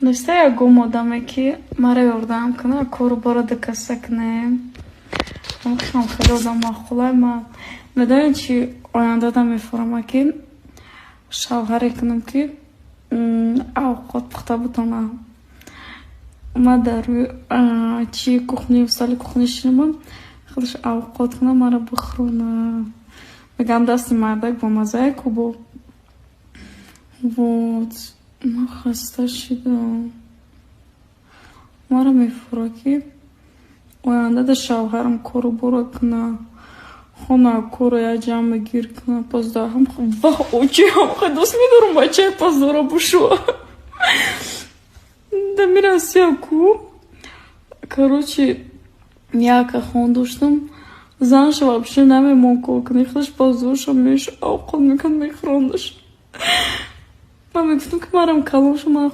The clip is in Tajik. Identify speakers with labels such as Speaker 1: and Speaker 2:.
Speaker 1: дошта ягон одаме ки мара ёрдам кунад кору борода каса кунем. Хам хеле одам маъқулай. Ман медонӣ чи ояндада мефурама ки шавҳаре кунам ки авқот пухта бутонам. Ман дар чи кухни устали кухни шинамам худаш авқот кунам мара бихӯрона. Мегам дасти мардак бомазае ку бо. Вот ман хаста шидам. Мара мефура ки ояндада шавҳарам кору боро куна, хона кору я ҷамъ гир куна, поздаҳам ваҳ очаям ха дӯст медорам бачаи поздора бушо. Да мирасия ку. Короче, яка хон доштам. Занша вообще намемон кор кунӣ. Худаш поздорша меша авқот мекард мехӯрондаш. Ман мегуфтам ки марам калонша ман